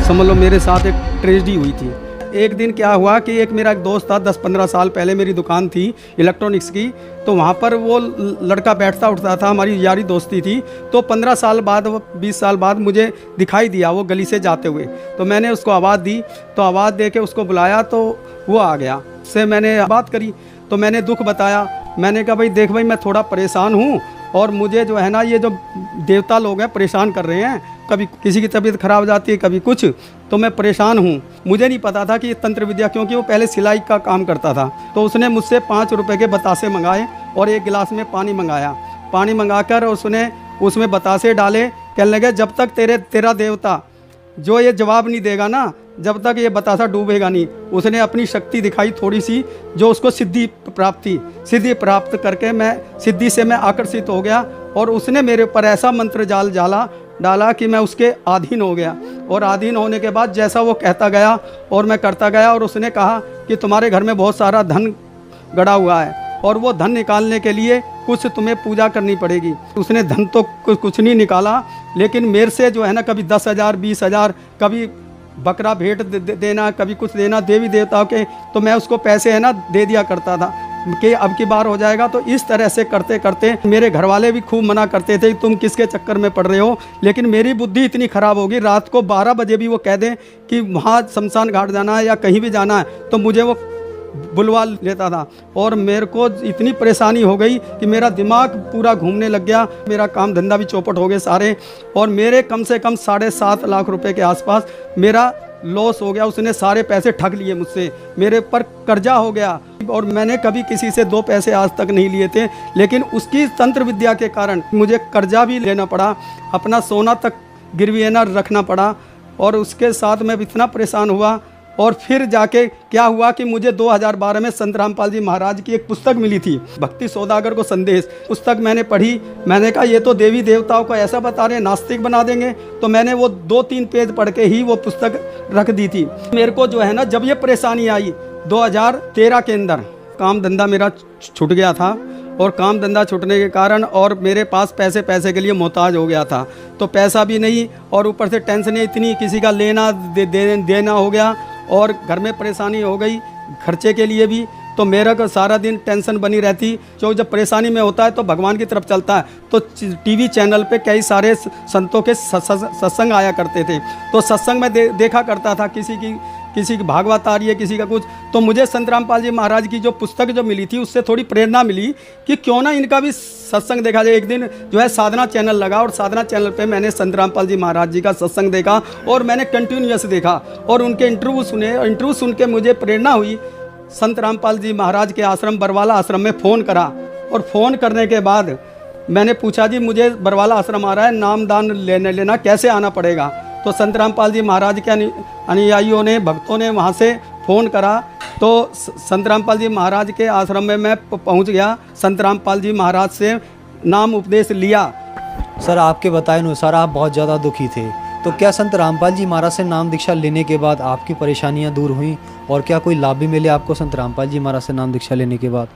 समझ लो मेरे साथ एक ट्रेजेडी हुई थी। एक दिन क्या हुआ कि एक मेरा दोस्त था, 10-15 साल पहले मेरी दुकान थी इलेक्ट्रॉनिक्स की, तो वहाँ पर वो लड़का बैठता उठता था, हमारी यारी दोस्ती थी। तो 15 साल बाद, 20 साल बाद मुझे दिखाई दिया वो गली से जाते हुए, तो मैंने उसको आवाज़ दी। तो आवाज़ दे के उसको बुलाया तो वो आ गया। उससे मैंने बात करी तो मैंने दुख बताया। मैंने कहा भाई देख भाई, मैं थोड़ा परेशान हूँ और मुझे जो है ना ये जो देवता लोग हैं परेशान कर रहे हैं, कभी किसी की तबीयत खराब हो जाती है, कभी कुछ, तो मैं परेशान हूँ। मुझे नहीं पता था कि ये तंत्र विद्या, क्योंकि वो पहले सिलाई का काम करता था। तो उसने मुझसे 5 रुपए के बतासे मंगाए और एक गिलास में पानी मंगाया। पानी मंगाकर उसने उसमें बतासे डाले। कहने लगे जब तक तेरा देवता जो ये जवाब नहीं देगा ना, जब तक ये बतासा डूबेगा नहीं। उसने अपनी शक्ति दिखाई थोड़ी सी, जो उसको सिद्धि प्राप्त थी। सिद्धि प्राप्त करके सिद्धि से मैं आकर्षित हो गया और उसने मेरे ऊपर ऐसा मंत्र जाल डाला कि मैं उसके अधीन हो गया। और अधीन होने के बाद जैसा वो कहता गया और मैं करता गया, और उसने कहा कि तुम्हारे घर में बहुत सारा धन गड़ा हुआ है और वो धन निकालने के लिए कुछ तुम्हें पूजा करनी पड़ेगी। उसने धन तो कुछ नहीं निकाला, लेकिन मेरे से जो है ना कभी 10,000, 20,000, कभी बकरा भेंट देना, कभी कुछ देना देवी देवताओं के, तो मैं उसको पैसे है ना दे दिया करता था कि अब की बार हो जाएगा। तो इस तरह से करते करते मेरे घर वाले भी खूब मना करते थे तुम किसके चक्कर में पड़ रहे हो, लेकिन मेरी बुद्धि इतनी ख़राब होगी, रात को 12 बजे भी वो कह दें कि वहाँ शमशान घाट जाना है या कहीं भी जाना है, तो मुझे वो बुलवा लेता था। और मेरे को इतनी परेशानी हो गई कि मेरा दिमाग पूरा घूमने लग गया, मेरा काम धंधा भी चौपट हो गए सारे, और मेरे कम से कम 7.5 लाख रुपए के आसपास मेरा लॉस हो गया। उसने सारे पैसे ठग लिए मुझसे, मेरे ऊपर कर्जा हो गया, और मैंने कभी किसी से 2 पैसे आज तक नहीं लिए थे, लेकिन उसकी तंत्र विद्या के कारण मुझे कर्जा भी लेना पड़ा, अपना सोना तक गिरवी ना रखना पड़ा, और उसके साथ मैं इतना परेशान हुआ। और फिर जाके क्या हुआ कि मुझे 2012 में संत रामपाल जी महाराज की एक पुस्तक मिली थी, भक्ति सौदागर को संदेश। पुस्तक मैंने पढ़ी, मैंने कहा ये तो देवी देवताओं को ऐसा बता रहे हैं, नास्तिक बना देंगे। तो मैंने वो 2-3 पेज पढ़ के ही वो पुस्तक रख दी थी। मेरे को जो है ना जब ये परेशानी आई 2013 के अंदर, काम धंधा मेरा छूट गया था, और काम धंधा छूटने के कारण और मेरे पास पैसे के लिए मोहताज हो गया था। तो पैसा भी नहीं, और ऊपर से टेंशन इतनी, किसी का लेना देना हो गया, और घर में परेशानी हो गई खर्चे के लिए भी। तो मेरा को सारा दिन टेंशन बनी रहती, जो जब परेशानी में होता है तो भगवान की तरफ चलता है। तो टीवी चैनल पे कई सारे संतों के सत्संग आया करते थे, तो सत्संग में देखा करता था, किसी की भागवत आ रही है, किसी का कुछ। तो मुझे संत रामपाल जी महाराज की जो पुस्तक जो मिली थी, उससे थोड़ी प्रेरणा मिली कि क्यों ना इनका भी सत्संग देखा जाए। एक दिन जो है साधना चैनल लगा, और साधना चैनल पे मैंने संत रामपाल जी महाराज जी का सत्संग देखा, और मैंने कंटिन्यूअस देखा और उनके इंटरव्यू सुने। इंटरव्यू सुन के मुझे प्रेरणा हुई। संत रामपाल जी महाराज के आश्रम बरवाला आश्रम में फ़ोन करा, और फ़ोन करने के बाद मैंने पूछा जी मुझे बरवाला आश्रम आ रहा है, नाम दान लेना कैसे आना पड़ेगा। तो संत रामपाल जी महाराज के अनुयायियों ने, भक्तों ने वहाँ से फ़ोन करा, तो संत रामपाल जी महाराज के आश्रम में मैं पहुँच गया। संत रामपाल जी महाराज से नाम उपदेश लिया। सर, आपके बताए अनुसार आप बहुत ज़्यादा दुखी थे, तो क्या संत रामपाल जी महाराज से नाम दीक्षा लेने के बाद आपकी परेशानियां दूर हुईं, और क्या कोई लाभ भी मिले आपको संत रामपाल जी महाराज से नाम दीक्षा लेने के बाद?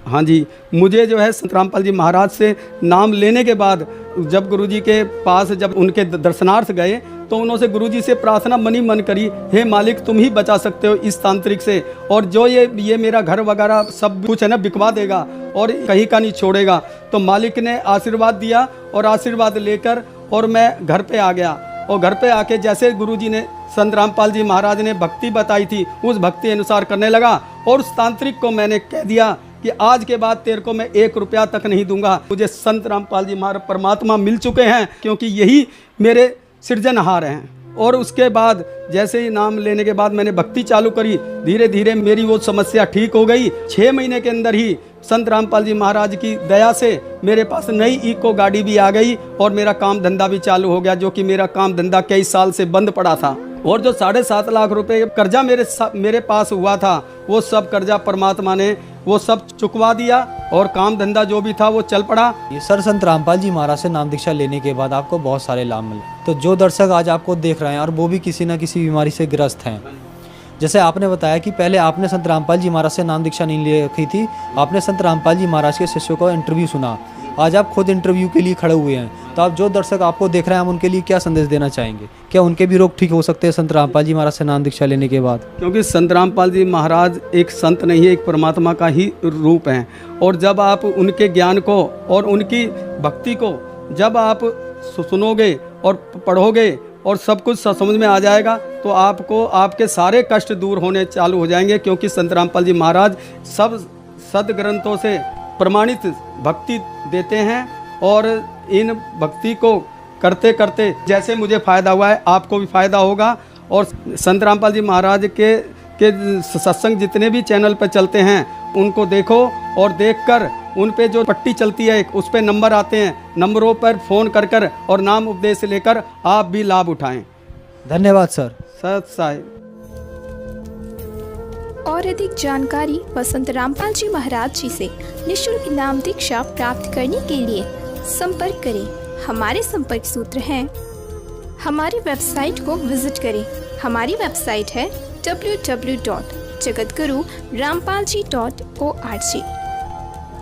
हाँ जी, मुझे जो है संत रामपाल जी महाराज से नाम लेने के बाद, जब गुरुजी के पास जब उनके दर्शनार्थ गए, तो उन्होंने गुरुजी से प्रार्थना मनी मन करी, हे मालिक तुम ही बचा सकते हो इस तांत्रिक से, और जो ये मेरा घर वगैरह सब कुछ है ना बिकवा देगा और कहीं का नहीं छोड़ेगा। तो मालिक ने आशीर्वाद दिया, और आशीर्वाद लेकर और मैं घर पे आ गया। और घर पे आके जैसे गुरुजी ने, संत रामपाल जी महाराज ने भक्ति बताई थी, उस भक्ति अनुसार करने लगा, और उस तांत्रिक को मैंने कह दिया कि आज के बाद तेरे को मैं 1 रुपया तक नहीं दूंगा। मुझे संत रामपाल जी महाराज परमात्मा मिल चुके हैं, क्योंकि यही मेरे सृजनहार हैं। और उसके बाद जैसे ही नाम लेने के बाद मैंने भक्ति चालू करी, धीरे धीरे मेरी वो समस्या ठीक हो गई। 6 महीने के अंदर ही संत रामपाल जी महाराज की दया से मेरे पास नई इको गाड़ी भी आ गई, और मेरा काम धंधा भी चालू हो गया, जो कि मेरा काम धंधा कई साल से बंद पड़ा था। और जो 7.5 लाख रुपए कर्जा मेरे पास हुआ था, वो सब कर्जा परमात्मा ने वो सब चुकवा दिया, और काम धंधा जो भी था वो चल पड़ा। ये सर, संत रामपाल जी महाराज से नाम दीक्षा लेने के बाद आपको बहुत सारे लाभ मिले। तो जो दर्शक आज आपको देख रहे हैं और वो भी किसी न किसी बीमारी से ग्रस्त हैं, जैसे आपने बताया कि पहले आपने संत रामपाल जी महाराज से नाम दीक्षा नहीं ले रखी थी, आपने संत रामपाल जी महाराज के शिष्यों का इंटरव्यू सुना, आज आप खुद इंटरव्यू के लिए खड़े हुए हैं, तो आप जो दर्शक आपको देख रहे हैं, हम उनके लिए क्या संदेश देना चाहेंगे? क्या उनके भी रोग ठीक हो सकते हैं संत रामपाल जी महाराज से नाम दीक्षा लेने के बाद? क्योंकि संत रामपाल जी महाराज एक संत नहीं है, एक परमात्मा का ही रूप हैं। और जब आप उनके ज्ञान को और उनकी भक्ति को जब आप सुनोगे और पढ़ोगे और सब कुछ समझ में आ जाएगा, तो आपको आपके सारे कष्ट दूर होने चालू हो जाएंगे। क्योंकि संत रामपाल जी महाराज सब सदग्रंथों से प्रमाणित भक्ति देते हैं, और इन भक्ति को करते करते जैसे मुझे फ़ायदा हुआ है, आपको भी फ़ायदा होगा। और संत रामपाल जी महाराज के सत्संग जितने भी चैनल पर चलते हैं, उनको देखो और देखकर उन पे जो पट्टी चलती है उस पे नंबर आते हैं, नंबरों पर फ़ोन कर और नाम उपदेश लेकर आप भी लाभ उठाएं। धन्यवाद सर। सत साहिब। और अधिक जानकारी व संत रामपाल जी महाराज जी से निःशुल्क नाम दीक्षा प्राप्त करने के लिए संपर्क करें। हमारे संपर्क सूत्र हैं। हमारी वेबसाइट को विजिट करें। हमारी वेबसाइट है www.jagatguru rampalji.org।